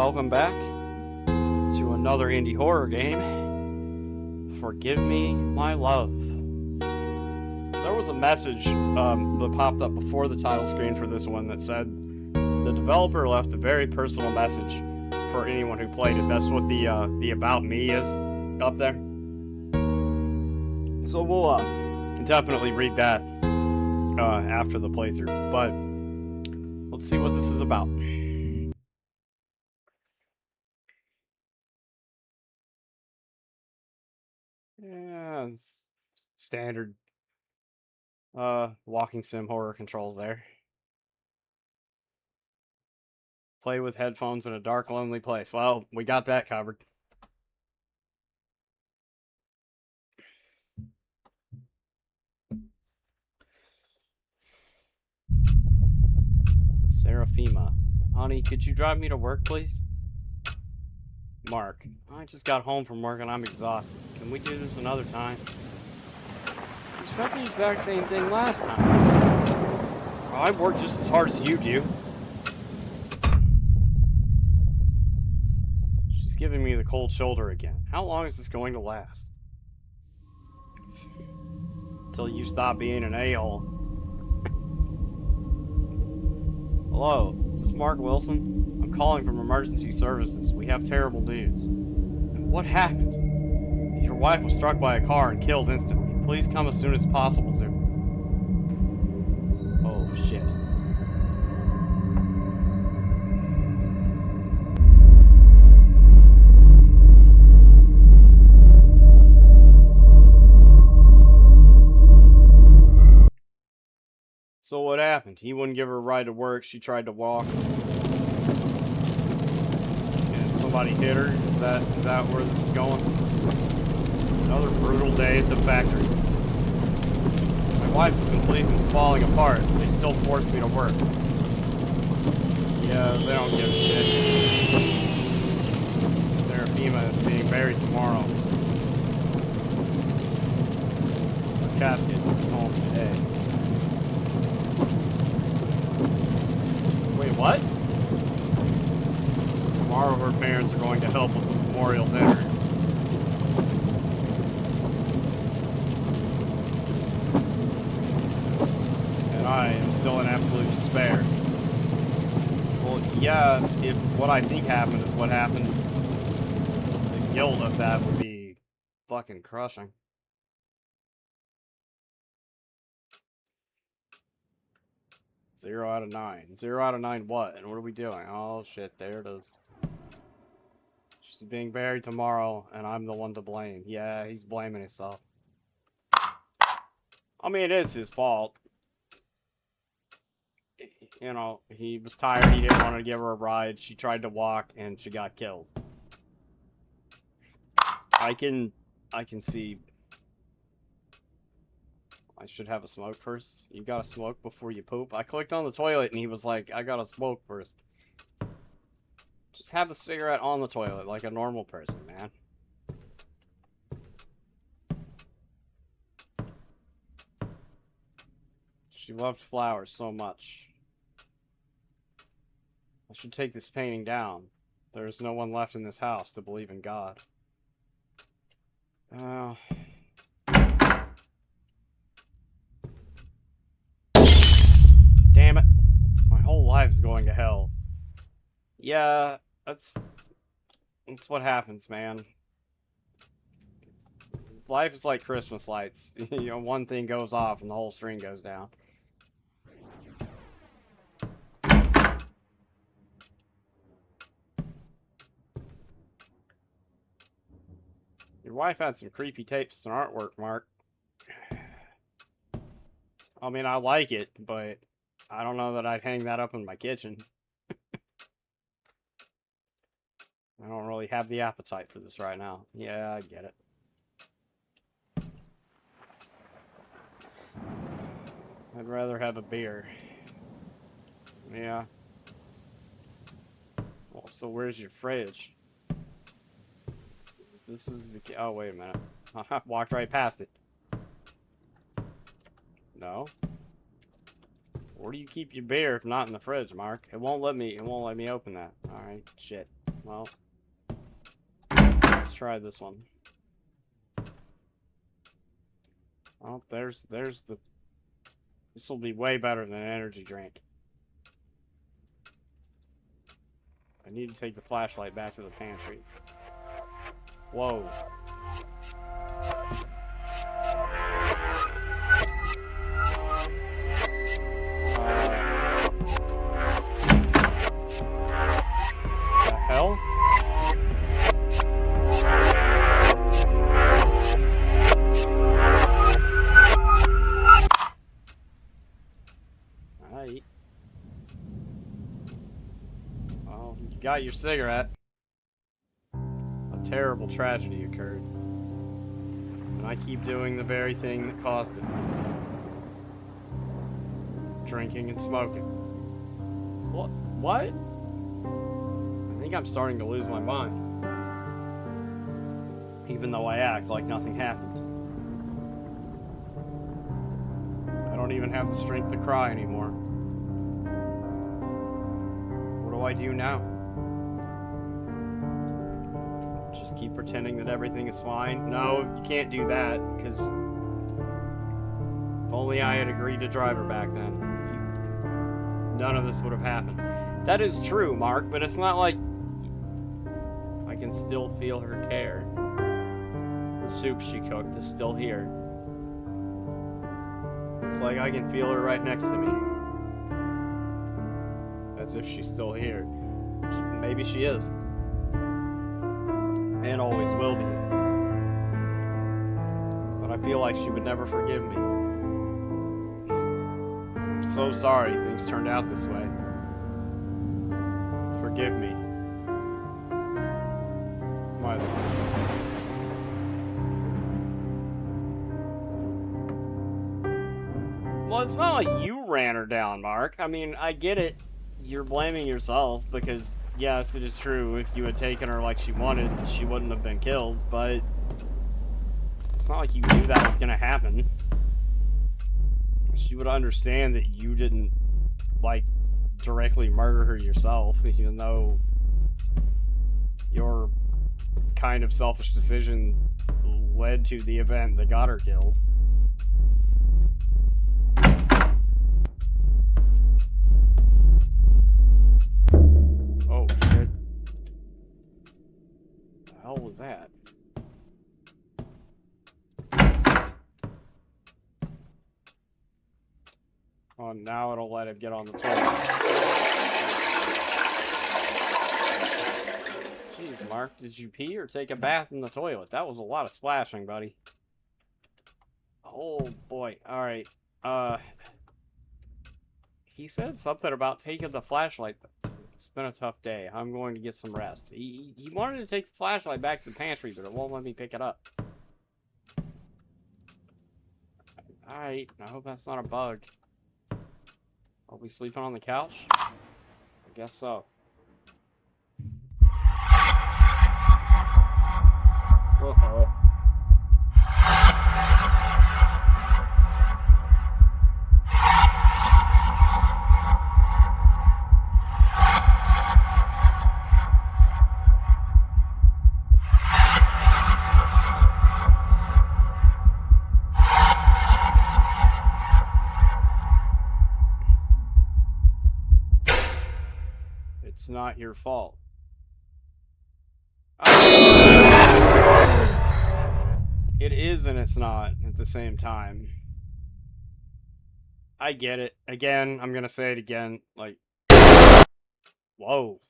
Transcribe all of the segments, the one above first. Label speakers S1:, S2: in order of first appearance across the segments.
S1: welcome back to another indie horror game. Forgive Me, My Love. There was a message that popped up before the title screen for this one that said the developer left a very personal message for anyone who played it. That's what the About Me is up there. So we'll definitely read that after the playthrough. But let's see what this is about. Yeah, standard walking sim horror controls there. Play with headphones in a dark, lonely place. Well, we got that covered. Seraphima. Honey, could you drive me to work, please? Mark. I just got home from work and I'm exhausted. Can we do this another time? You said the exact same thing last time. Well, I work just as hard as you do. She's giving me the cold shoulder again. How long is this going to last? Until you stop being an a-hole. Hello, is this Mark Wilson? I'm calling from emergency services. We have terrible news. What happened? Your wife was struck by a car and killed instantly. Please come as soon as possible to... Oh, shit. So what happened? He wouldn't give her a ride to work. She tried to walk. And somebody hit her. Is that where this is going? Another brutal day at the factory. My wife is completely falling apart. They still force me to work. Yeah, they don't give a shit. Seraphima is being buried tomorrow. Her casket is home today. Wait, what? Tomorrow her parents are going to help with the memorial dinner. And I am still in absolute despair. Well, yeah, if what I think happened is what happened, the guilt of that would be fucking crushing. 0 out of 9. 0 out of 9 what? And what are we doing? Oh shit, there it is. She's being buried tomorrow, and I'm the one to blame. Yeah, he's blaming himself. I mean, it is his fault. You know, he was tired, he didn't want to give her a ride, she tried to walk, and she got killed. I can see... I should have a smoke first. You gotta smoke before you poop. I clicked on the toilet and he was like, I gotta smoke first. Just have a cigarette on the toilet like a normal person, man. She loved flowers so much. I should take this painting down. There is no one left in this house to believe in God. Oh... Damn it. My whole life's going to hell. Yeah, that's what happens, man. Life is like Christmas lights. You know, one thing goes off and the whole string goes down. Your wife had some creepy tapes and artwork, Mark. I mean, I like it, but I don't know that I'd hang that up in my kitchen. I don't really have the appetite for this right now. Yeah, I get it. I'd rather have a beer. Yeah. Well, so where's your fridge? This is the... Oh, wait a minute. I walked right past it. No. Where do you keep your beer if not in the fridge, Mark? It won't let me open that. Alright, shit. Well, let's try this one. Oh, there's the... This will be way better than an energy drink. I need to take the flashlight back to the pantry. Whoa. The hell? Alright. Well, you got your cigarette. A terrible tragedy occurred. And I keep doing the very thing that caused it. Drinking and smoking. What? I think I'm starting to lose my mind. Even though I act like nothing happened. I don't even have the strength to cry anymore. What do I do now? Just keep pretending that everything is fine? No, you can't do that, because if only I had agreed to drive her back then, none of this would have happened. That is true, Mark, but it's not like I can still feel her care. The soup she cooked is still here. It's like I can feel her right next to me. As if she's still here. Maybe she is. And always will be. But I feel like she would never forgive me. I'm so sorry things turned out this way. Forgive me. My love. Well, it's not like you ran her down, Mark. I mean, I get it. You're blaming yourself because, yes, it is true. If you had taken her like she wanted, she wouldn't have been killed, but it's not like you knew that was going to happen. She would understand that you didn't, like, directly murder her yourself, even though your kind of selfish decision led to the event that got her killed. Oh, shit. The hell was that? Oh, now it'll let him get on the toilet. Jeez, Mark, did you pee or take a bath in the toilet? That was a lot of splashing, buddy. Oh, boy. Alright. He said something about taking the flashlight. It's been a tough day. I'm going to get some rest. He wanted to take the flashlight back to the pantry, but it won't let me pick it up. Alright, I hope that's not a bug. Are we sleeping on the couch? I guess so. Uh-oh. It's not your fault. It is and it's not at the same time. I get it. Again, I'm gonna say it again. Like, whoa.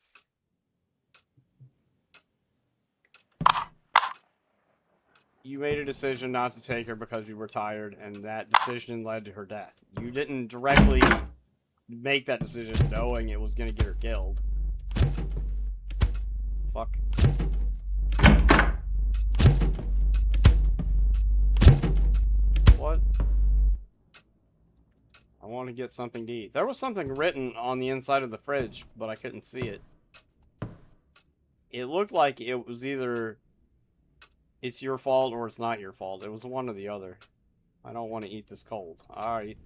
S1: You made a decision not to take her because you were tired, and that decision led to her death. You didn't directly make that decision knowing it was gonna get her killed. Fuck. What? I want to get something to eat. There was something written on the inside of the fridge, but I couldn't see it. It looked like it was either it's your fault or it's not your fault. It was one or the other. I don't want to eat this cold. Alright.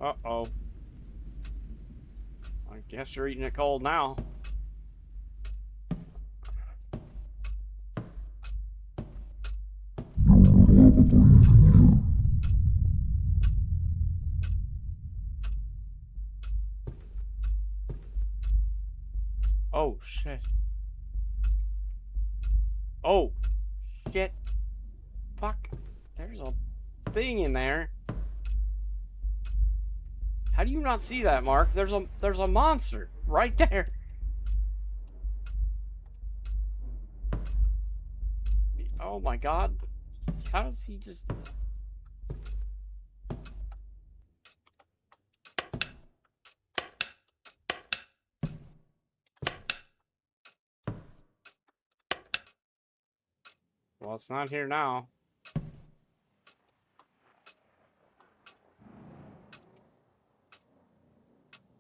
S1: Uh-oh. I guess you're eating it cold now. Oh, shit. Oh, shit. Fuck. There's a thing in there. How do you not see that, Mark? There's a monster right there. Oh my god. How does he just... Well, it's not here now.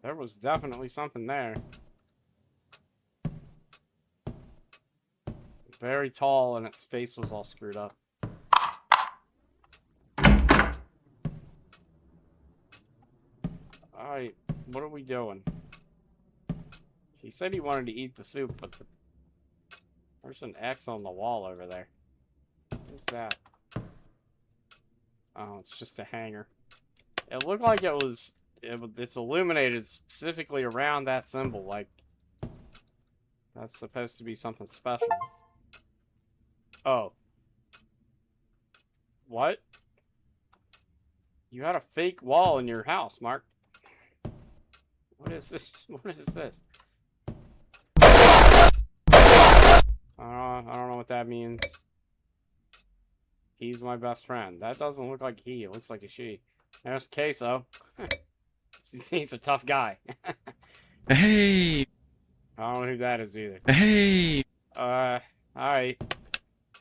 S1: There was definitely something there. Very tall, and its face was all screwed up. Alright, what are we doing? He said he wanted to eat the soup, but there's an X on the wall over there. What's that? Oh, it's just a hanger. It looked like it's illuminated specifically around that symbol, like that's supposed to be something special. Oh. What? You had a fake wall in your house, Mark. What is this? What is this? I don't know what that means. He's my best friend. That doesn't look like he. It looks like a she. There's Queso. He's a tough guy.
S2: Hey.
S1: I don't know who that is either.
S2: Hey.
S1: Alright.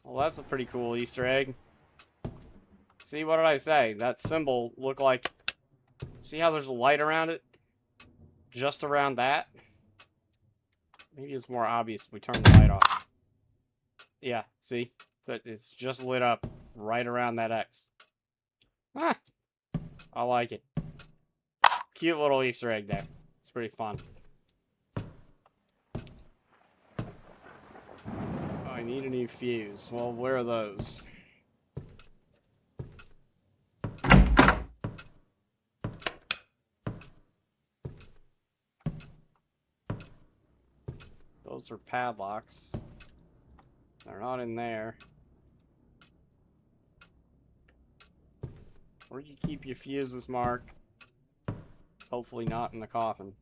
S1: Well, that's a pretty cool Easter egg. See, what did I say? That symbol looked like... See how there's a light around it? Just around that? Maybe it's more obvious if we turn the light off. Yeah, see? It's just lit up right around that X. Ah! I like it. Cute little Easter egg there. It's pretty fun. I need a new fuse. Well, where are those? Those are padlocks. They're not in there. Where do you keep your fuses, Mark? Hopefully not in the coffin.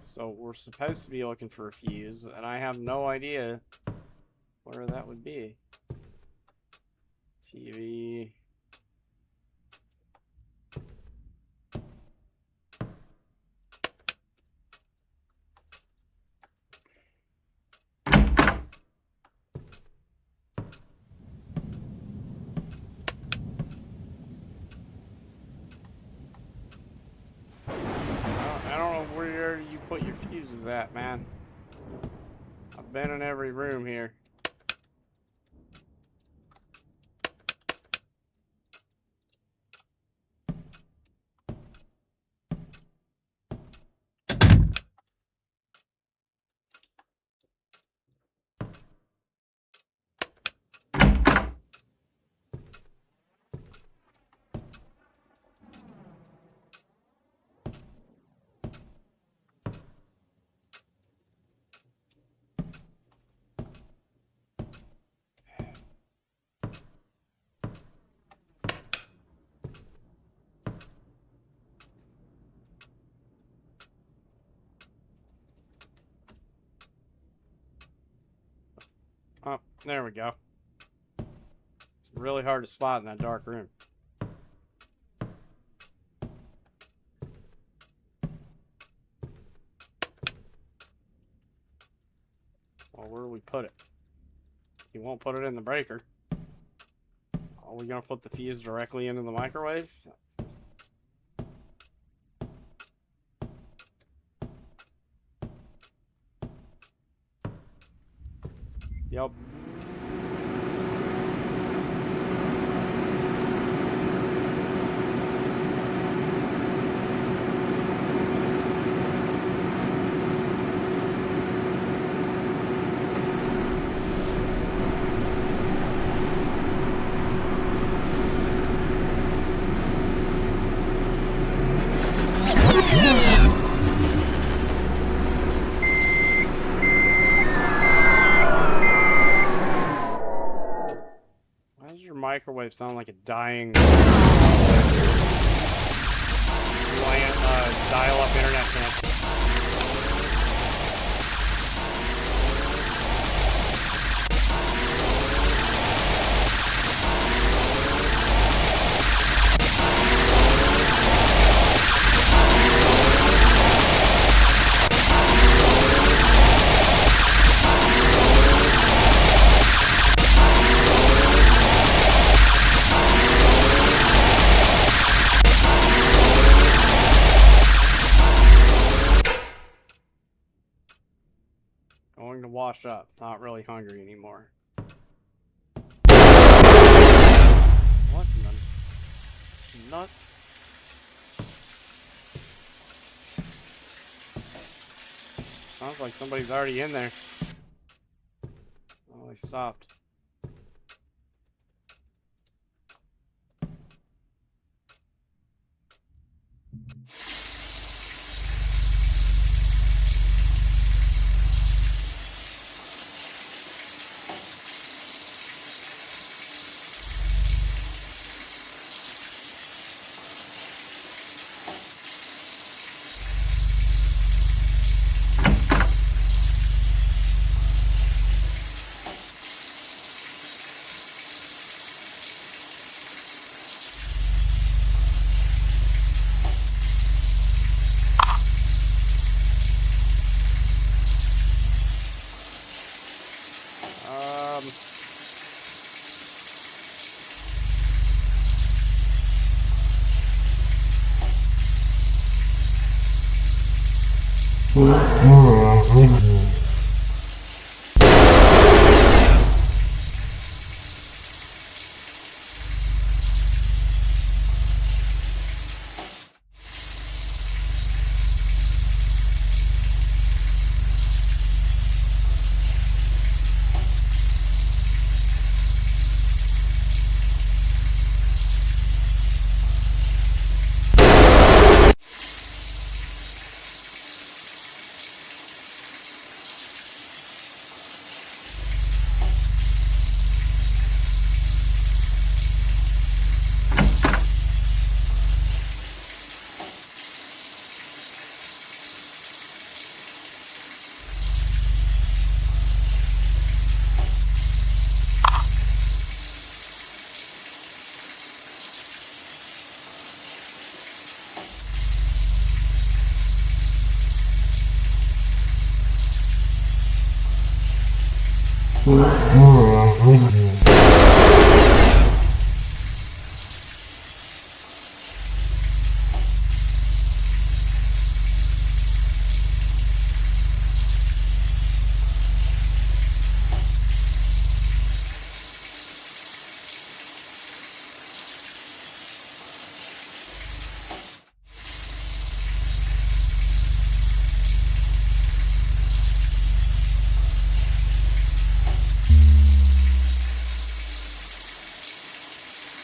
S1: So we're supposed to be looking for a fuse, and I have no idea where that would be. TV. I don't know where you put your fuses at, man. I've been in every room here. Oh, there we go. It's really hard to spot in that dark room. Well, where do we put it? You won't put it in the breaker. Are we gonna put the fuse directly into the microwave? Yep. Why does your microwave sound like a dying dial-up internet connection? Going to wash up. Not really hungry anymore. What in the nuts? Sounds like somebody's already in there. Oh, they stopped.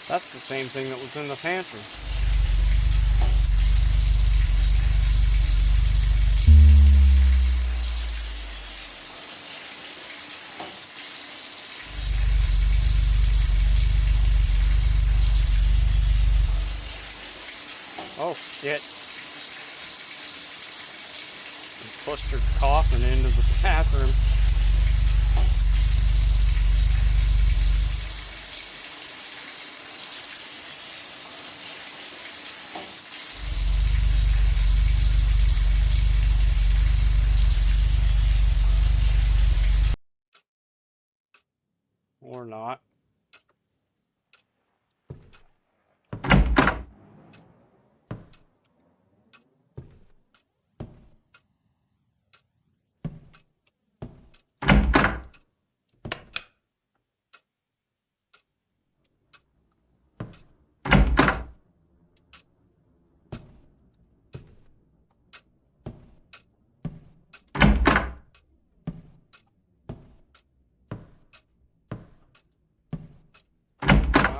S1: That's the same thing that was in the pantry. Oh, shit. He pushed her coffin into the bathroom. Or not.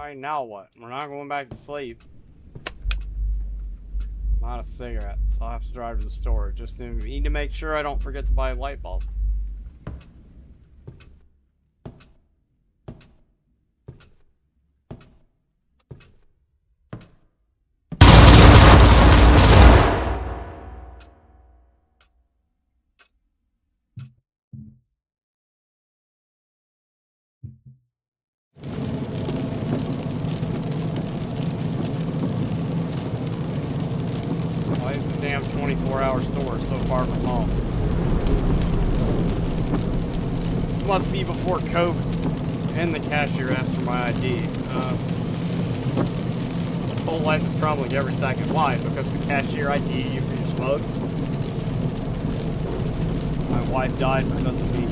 S1: Alright, now what? We're not going back to sleep. Not a cigarette, so I'll have to drive to the store. Just need to make sure I don't forget to buy a light bulb. Why is the damn 24-hour store so far from home? This must be before COVID, and the cashier asked for my ID. Whole life is crumbling every second. Why? Because the cashier ID you for your smokes. My wife died because of me.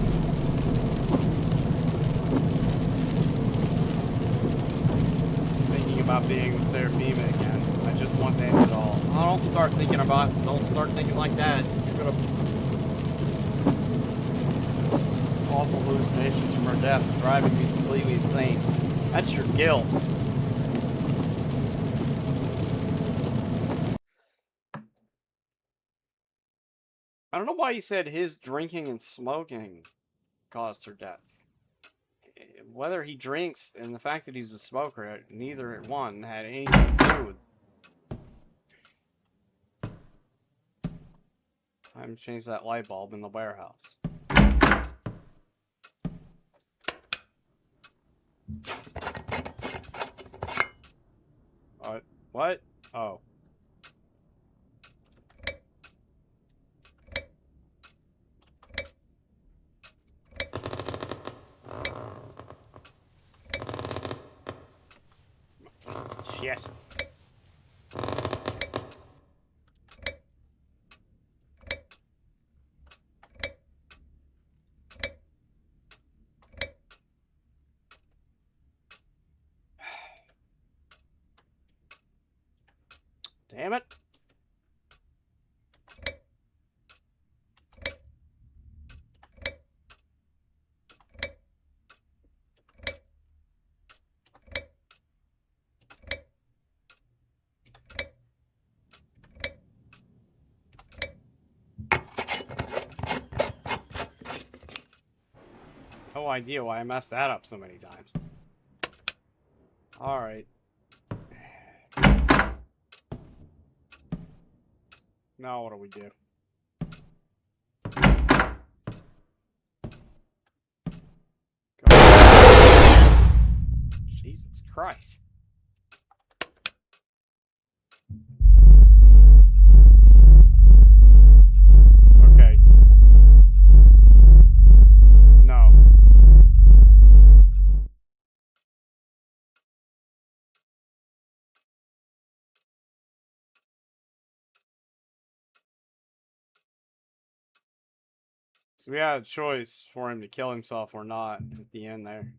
S1: Thinking about being with Seraphima again. I just want to end it all. Oh, don't start thinking like that. You're gonna... Awful hallucinations from her death are driving me completely insane. That's your guilt. I don't know why you said his drinking and smoking caused her death. Whether he drinks and the fact that he's a smoker, neither one had anything to do with. Time to change that light bulb in the warehouse. What? Oh. Shit. Damn it. No idea why I messed that up so many times. Alright. Now what do we do? Go. Jesus Christ. Okay. No. So we had a choice for him to kill himself or not at the end there.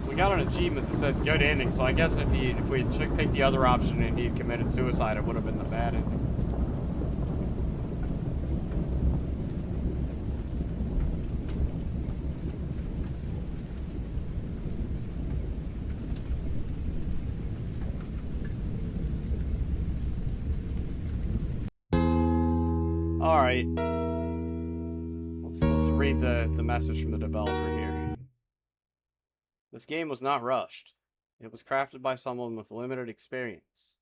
S1: We got an achievement that said good ending, so I guess if we had picked the other option and he had committed suicide, it would have been the bad ending. Alright. Let's read the message from the developer here. This game was not rushed. It was crafted by someone with limited experience.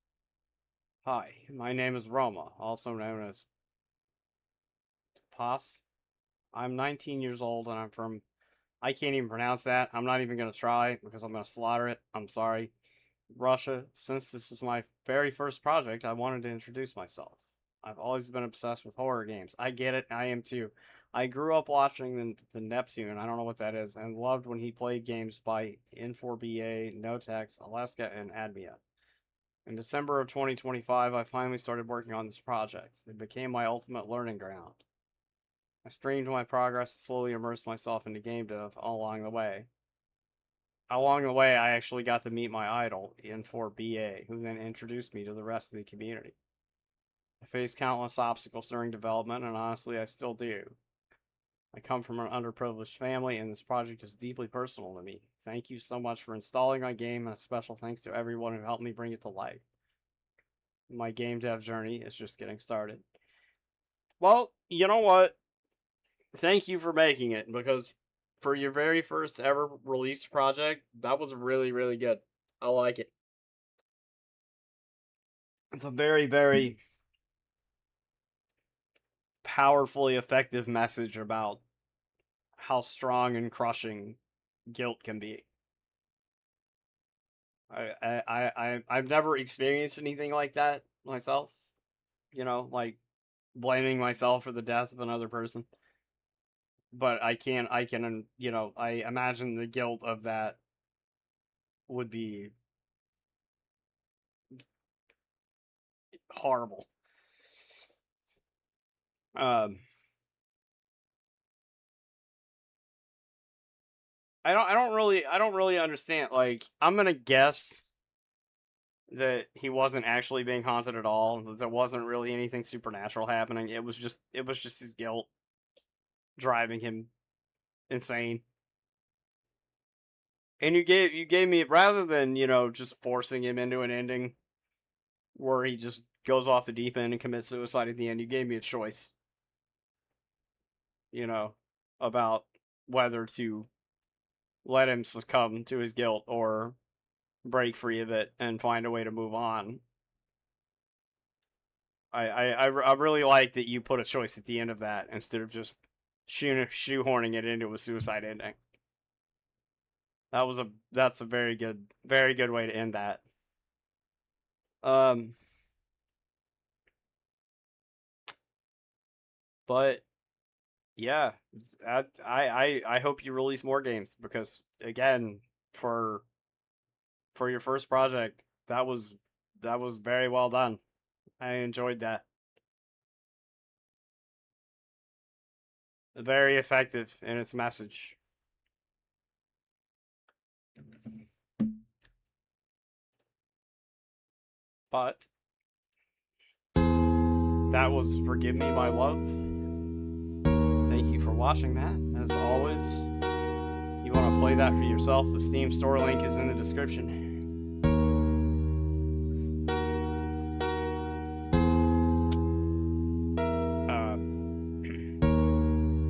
S1: Hi, my name is Roma, also known as Pas. I'm 19 years old and I'm from... I can't even pronounce that. I'm not even going to try because I'm going to slaughter it. I'm sorry. Russia. Since this is my very first project, I wanted to introduce myself. I've always been obsessed with horror games. I get it. I am too. I grew up watching the Neptune, I don't know what that is, and loved when he played games by N4BA, Notex, Alaska, and Admia. In December of 2025, I finally started working on this project. It became my ultimate learning ground. I streamed my progress, slowly immersed myself into game dev all along the way. Along the way, I actually got to meet my idol, N4BA, who then introduced me to the rest of the community. I faced countless obstacles during development, and honestly, I still do. I come from an underprivileged family, and this project is deeply personal to me. Thank you so much for installing my game, and a special thanks to everyone who helped me bring it to life. My game dev journey is just getting started. Well, you know what? Thank you for making it, because for your very first ever released project, that was really, really good. I like it. It's a very, very powerfully effective message about how strong and crushing guilt can be. I've never experienced anything like that myself. You know, like blaming myself for the death of another person. But I can, you know, I imagine the guilt of that would be horrible. I don't really understand. Like, I'm gonna guess that he wasn't actually being haunted at all. That there wasn't really anything supernatural happening. It was just his guilt driving him insane. And you gave me, rather than, you know, just forcing him into an ending where he just goes off the deep end and commits suicide at the end, you gave me a choice. You know, about whether to let him succumb to his guilt or break free of it and find a way to move on. I really like that you put a choice at the end of that instead of just shoehorning it into a suicide ending. That's a very good way to end that. But yeah, I hope you release more games, because again, for your first project, that was very well done. I enjoyed that. Very effective in its message. But that was Forgive Me My Love. Thank you for watching that. As always, you want to play that for yourself, the Steam store link is in the description.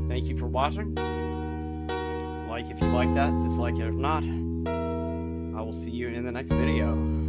S1: Thank you for watching. Like if you like that, dislike it if not. I will see you in the next video.